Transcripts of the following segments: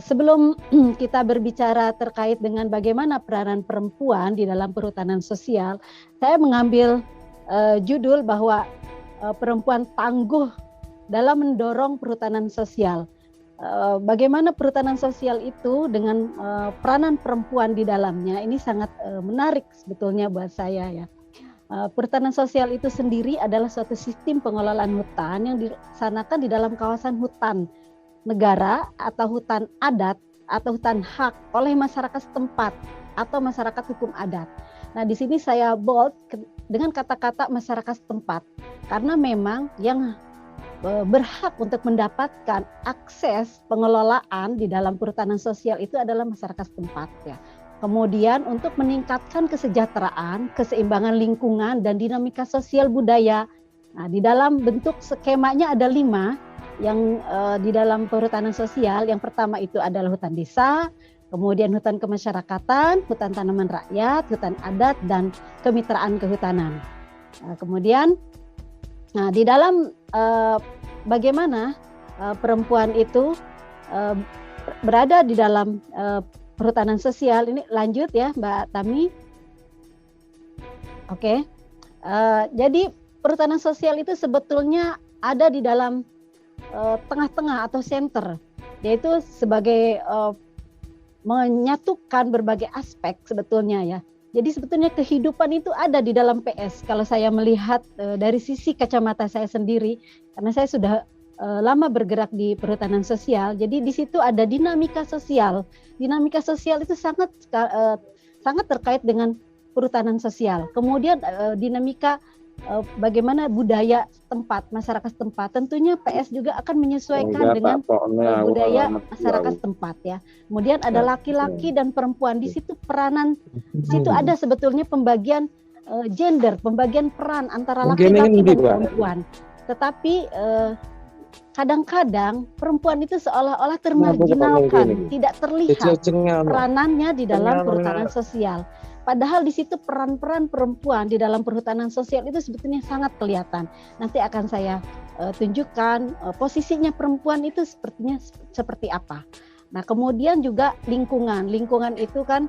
Sebelum kita berbicara terkait dengan bagaimana peranan perempuan di dalam perhutanan sosial, saya mengambil judul bahwa perempuan tangguh dalam mendorong perhutanan sosial. Bagaimana perhutanan sosial itu dengan peranan perempuan di dalamnya, ini sangat menarik sebetulnya buat saya ya. Perhutanan sosial itu sendiri adalah suatu sistem pengelolaan hutan yang dilaksanakan di dalam kawasan hutan negara atau hutan adat atau hutan hak oleh masyarakat setempat atau masyarakat hukum adat. Nah, di sini saya bold dengan kata-kata masyarakat setempat karena memang yang berhak untuk mendapatkan akses pengelolaan di dalam perhutanan sosial itu adalah masyarakat setempat ya. Kemudian untuk meningkatkan kesejahteraan, keseimbangan lingkungan dan dinamika sosial budaya. Nah, di dalam bentuk skemanya ada 5 yang di dalam perhutanan sosial. Yang pertama itu adalah hutan desa, kemudian hutan kemasyarakatan, hutan tanaman rakyat, hutan adat, dan kemitraan kehutanan. Kemudian di dalam bagaimana perempuan itu berada di dalam perhutanan sosial, ini lanjut ya Mbak Tami. Oke. Jadi perhutanan sosial itu sebetulnya ada di dalam tengah-tengah atau center, yaitu sebagai menyatukan berbagai aspek sebetulnya ya. Jadi sebetulnya kehidupan itu ada di dalam PS. Kalau saya melihat dari sisi kacamata saya sendiri, karena saya sudah lama bergerak di perhutanan sosial, jadi di situ ada dinamika sosial. Dinamika sosial itu sangat terkait dengan perhutanan sosial. Kemudian dinamika bagaimana budaya tempat, masyarakat tempat. Tentunya PS juga akan menyesuaikan dengan budaya masyarakat tempat ya. Kemudian ada laki-laki dan perempuan. Di situ peranan, di situ ada sebetulnya pembagian gender, pembagian peran antara laki-laki dan perempuan. Tetapi kadang-kadang perempuan itu seolah-olah termarginalkan, tidak terlihat peranannya di dalam perhutanan sosial. Padahal di situ peran-peran perempuan di dalam perhutanan sosial itu sebetulnya sangat kelihatan. Nanti akan saya tunjukkan posisinya perempuan itu sepertinya seperti apa. Nah, kemudian juga lingkungan. Lingkungan itu kan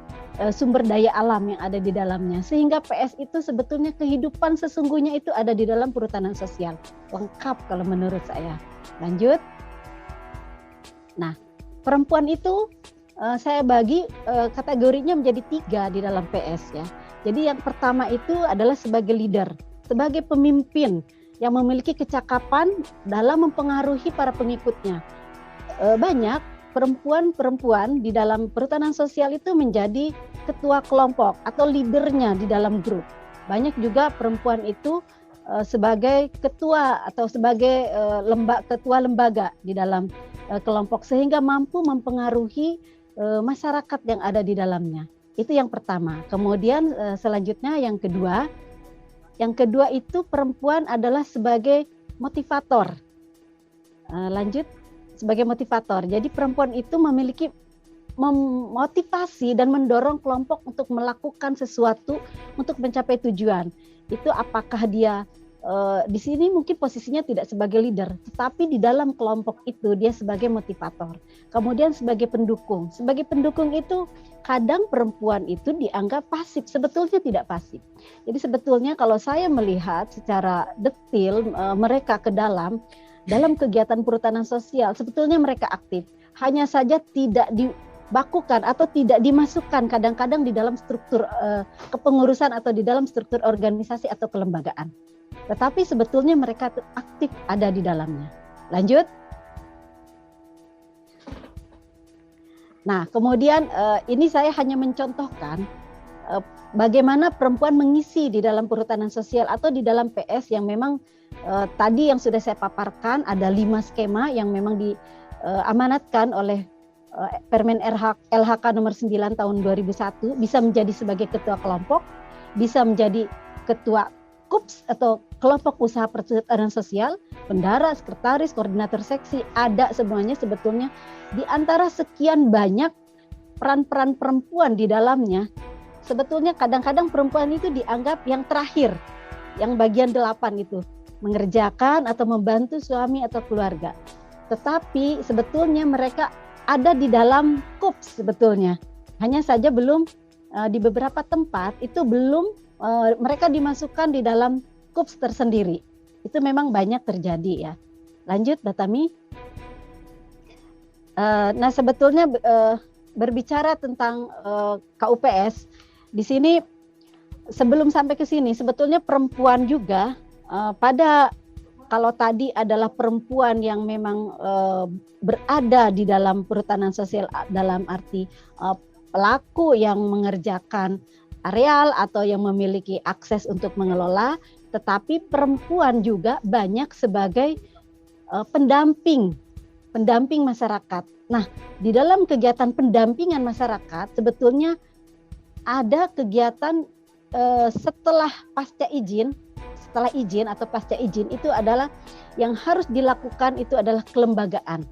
sumber daya alam yang ada di dalamnya. Sehingga PS itu sebetulnya kehidupan sesungguhnya itu ada di dalam perhutanan sosial. Lengkap kalau menurut saya. Lanjut. Nah, perempuan itu saya bagi kategorinya menjadi 3 di dalam PS ya. Jadi yang pertama itu adalah sebagai leader, sebagai pemimpin yang memiliki kecakapan dalam mempengaruhi para pengikutnya. Banyak perempuan-perempuan di dalam perhutanan sosial itu menjadi ketua kelompok atau leadernya di dalam grup. Banyak juga perempuan itu sebagai ketua atau sebagai ketua lembaga di dalam kelompok sehingga mampu mempengaruhi masyarakat yang ada di dalamnya. Itu yang pertama. Kemudian selanjutnya yang kedua itu perempuan adalah sebagai motivator. Lanjut, sebagai motivator. Jadi perempuan itu memiliki memotivasi dan mendorong kelompok untuk melakukan sesuatu untuk mencapai tujuan. Itu apakah dia di sini mungkin posisinya tidak sebagai leader, tetapi di dalam kelompok itu dia sebagai motivator. Kemudian sebagai pendukung. Sebagai pendukung itu kadang perempuan itu dianggap pasif, sebetulnya tidak pasif. Jadi sebetulnya kalau saya melihat secara detail mereka ke dalam kegiatan perhutanan sosial, sebetulnya mereka aktif. Hanya saja tidak dibakukan atau tidak dimasukkan kadang-kadang di dalam struktur kepengurusan atau di dalam struktur organisasi atau kelembagaan. Tetapi sebetulnya mereka aktif ada di dalamnya. Lanjut. Nah, kemudian ini saya hanya mencontohkan bagaimana perempuan mengisi di dalam perhutanan sosial atau di dalam PS yang memang tadi yang sudah saya paparkan ada 5 skema yang memang diamanatkan oleh Permen LHK nomor 9 tahun 2001, bisa menjadi sebagai ketua kelompok, bisa menjadi ketua KUPS atau kelompok usaha perhutanan sosial, bendara, sekretaris, koordinator seksi, ada semuanya sebetulnya. Di antara sekian banyak peran-peran perempuan di dalamnya, sebetulnya kadang-kadang perempuan itu dianggap yang terakhir, yang bagian 8 itu, mengerjakan atau membantu suami atau keluarga. tetapi sebetulnya mereka ada di dalam KUPS sebetulnya. Hanya saja belum di beberapa tempat itu belum mereka dimasukkan di dalam KUPS tersendiri. Itu memang banyak terjadi ya. Lanjut, Batami. Nah, sebetulnya berbicara tentang KUPS di sini, sebelum sampai ke sini sebetulnya perempuan juga kalau tadi adalah perempuan yang memang berada di dalam perhutanan sosial dalam arti pelaku yang mengerjakan areal atau yang memiliki akses untuk mengelola, tetapi perempuan juga banyak sebagai pendamping masyarakat. Nah, di dalam kegiatan pendampingan masyarakat sebetulnya ada kegiatan setelah izin atau pasca izin itu adalah yang harus dilakukan itu adalah kelembagaan.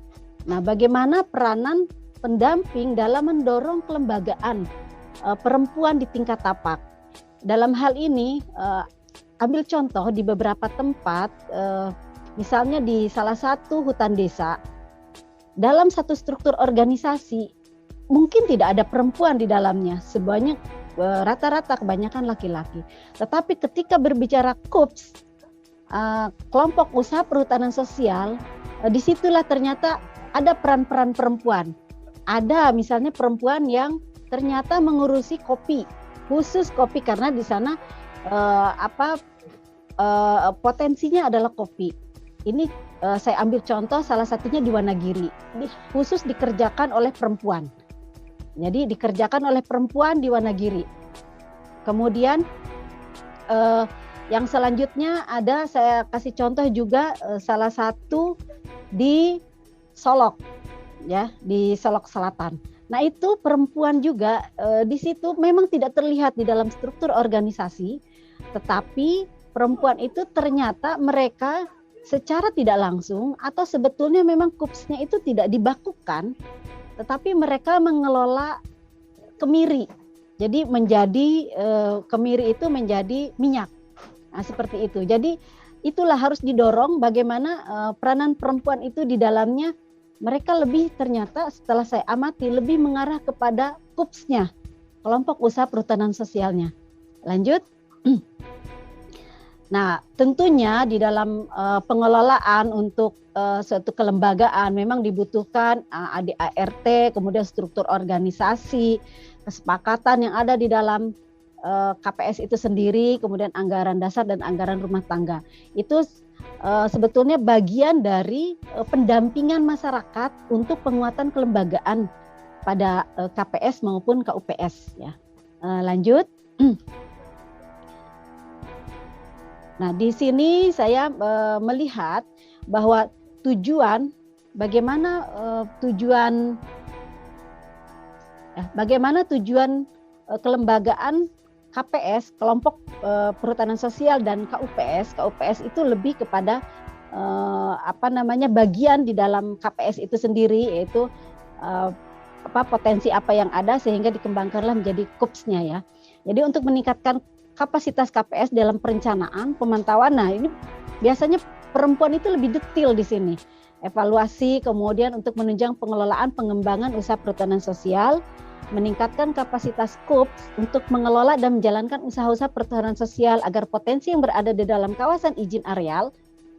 Nah, bagaimana peranan pendamping dalam mendorong kelembagaan perempuan di tingkat tapak? Dalam hal ini ambil contoh di beberapa tempat, misalnya di salah satu hutan desa, dalam satu struktur organisasi mungkin tidak ada perempuan di dalamnya, sebanyak rata-rata kebanyakan laki-laki. Tetapi ketika berbicara KUPS, kelompok usaha perhutanan sosial, disitulah ternyata ada peran-peran perempuan. Ada misalnya perempuan yang ternyata mengurusi kopi, khusus kopi karena di sana potensinya adalah kopi. Ini saya ambil contoh salah satunya di Wonogiri, khusus dikerjakan oleh perempuan. Jadi dikerjakan oleh perempuan di Wonogiri. Kemudian yang selanjutnya ada, saya kasih contoh juga salah satu di Solok, ya, di Solok Selatan. Nah, itu perempuan juga di situ memang tidak terlihat di dalam struktur organisasi, tetapi perempuan itu ternyata mereka secara tidak langsung atau sebetulnya memang KUPS-nya itu tidak dibakukan, tetapi mereka mengelola kemiri. Jadi kemiri itu menjadi minyak. Nah, seperti itu. Jadi itulah harus didorong bagaimana peranan perempuan itu di dalamnya. Mereka lebih ternyata setelah saya amati lebih mengarah kepada KUPS-nya, kelompok usaha perhutanan sosialnya. Lanjut. Nah, tentunya di dalam pengelolaan untuk suatu kelembagaan memang dibutuhkan ADART, kemudian struktur organisasi, kesepakatan yang ada di dalam KPS itu sendiri, kemudian anggaran dasar dan anggaran rumah tangga. Itu sebetulnya bagian dari pendampingan masyarakat untuk penguatan kelembagaan pada KPS maupun KUPS. Ya. Lanjut. Nah, di sini saya melihat bahwa bagaimana tujuan kelembagaan KPS, kelompok perhutanan sosial dan KUPS. KUPS itu lebih kepada bagian di dalam KPS itu sendiri, yaitu potensi apa yang ada sehingga dikembangkanlah menjadi KUPS-nya ya. Jadi untuk meningkatkan kapasitas KPS dalam perencanaan, pemantauan. Nah, ini biasanya perempuan itu lebih detail di sini. Evaluasi, kemudian untuk menunjang pengelolaan pengembangan usaha perhutanan sosial, meningkatkan kapasitas KUPS untuk mengelola dan menjalankan usaha-usaha perhutanan sosial agar potensi yang berada di dalam kawasan izin areal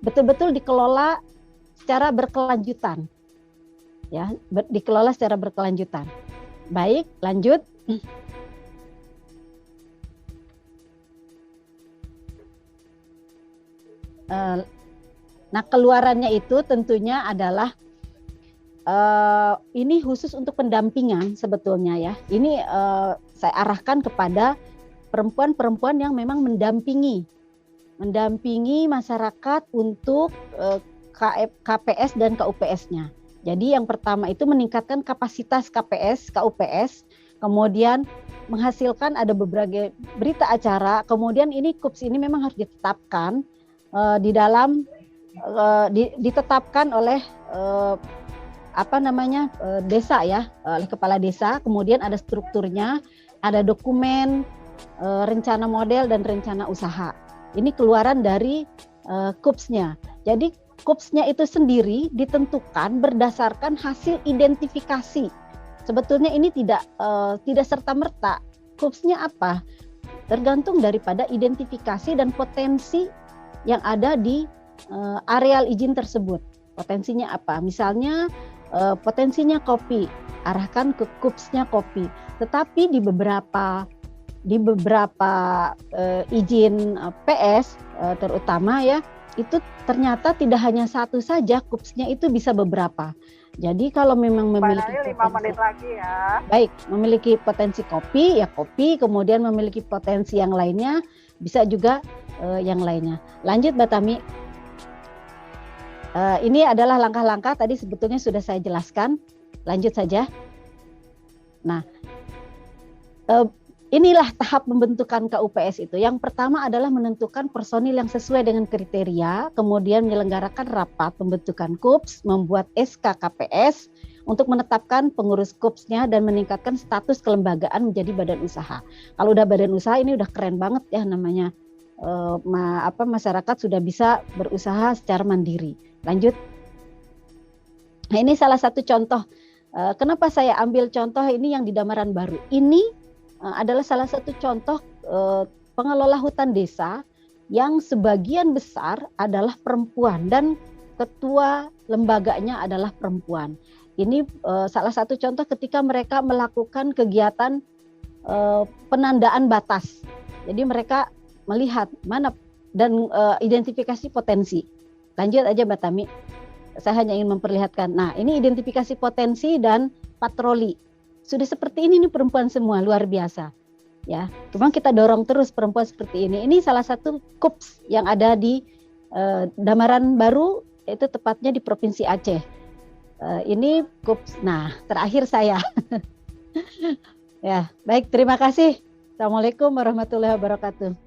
betul-betul dikelola secara berkelanjutan. Ya, dikelola secara berkelanjutan. Baik, lanjut. Nah, keluarannya itu tentunya adalah ini khusus untuk pendampingan sebetulnya ya. Ini saya arahkan kepada perempuan-perempuan yang memang mendampingi masyarakat untuk KPS dan KUPS-nya. Jadi yang pertama itu meningkatkan kapasitas KPS, KUPS, kemudian menghasilkan ada beberapa berita acara, kemudian ini KUPS ini memang harus ditetapkan di dalam ditetapkan oleh desa ya, oleh kepala desa, kemudian ada strukturnya, ada dokumen, rencana model dan rencana usaha. Ini keluaran dari KUPS-nya. Jadi KUPS-nya itu sendiri ditentukan berdasarkan hasil identifikasi. Sebetulnya ini tidak serta-merta. KUPS-nya apa? Tergantung daripada identifikasi dan potensi yang ada di areal izin tersebut. Potensinya apa? Misalnya potensinya kopi, arahkan ke KUPS-nya kopi. Tetapi di beberapa izin PS terutama ya, itu ternyata tidak hanya satu saja, KUPS-nya itu bisa beberapa. Jadi kalau memang memiliki 5 menit lagi ya. Baik, memiliki potensi kopi ya kopi, kemudian memiliki potensi yang lainnya bisa juga yang lainnya. Lanjut Mbak Tami. Ini adalah langkah-langkah tadi sebetulnya sudah saya jelaskan. Lanjut saja. Nah, inilah tahap pembentukan KUPS itu. Yang pertama adalah menentukan personil yang sesuai dengan kriteria, kemudian menyelenggarakan rapat pembentukan KUPS, membuat SK KPS untuk menetapkan pengurus KUPS-nya dan meningkatkan status kelembagaan menjadi badan usaha. Kalau udah badan usaha ini udah keren banget ya namanya. Masyarakat sudah bisa berusaha secara mandiri. Lanjut. Nah, ini salah satu contoh. Kenapa saya ambil contoh ini yang di Damaran Baru. Ini adalah salah satu contoh pengelola hutan desa yang sebagian besar adalah perempuan dan ketua lembaganya adalah perempuan. Ini salah satu contoh ketika mereka melakukan kegiatan penandaan batas. Jadi mereka melihat mana dan identifikasi potensi. Lanjut aja Mbak Tami. Saya hanya ingin memperlihatkan. Nah, ini identifikasi potensi dan patroli. Sudah seperti ini perempuan semua, luar biasa. Ya, cuma kita dorong terus perempuan seperti ini. Ini salah satu KUPS yang ada di Damaran Baru, itu tepatnya di Provinsi Aceh. Ini KUPS. Nah, terakhir saya. Ya, baik, terima kasih. Assalamualaikum warahmatullahi wabarakatuh.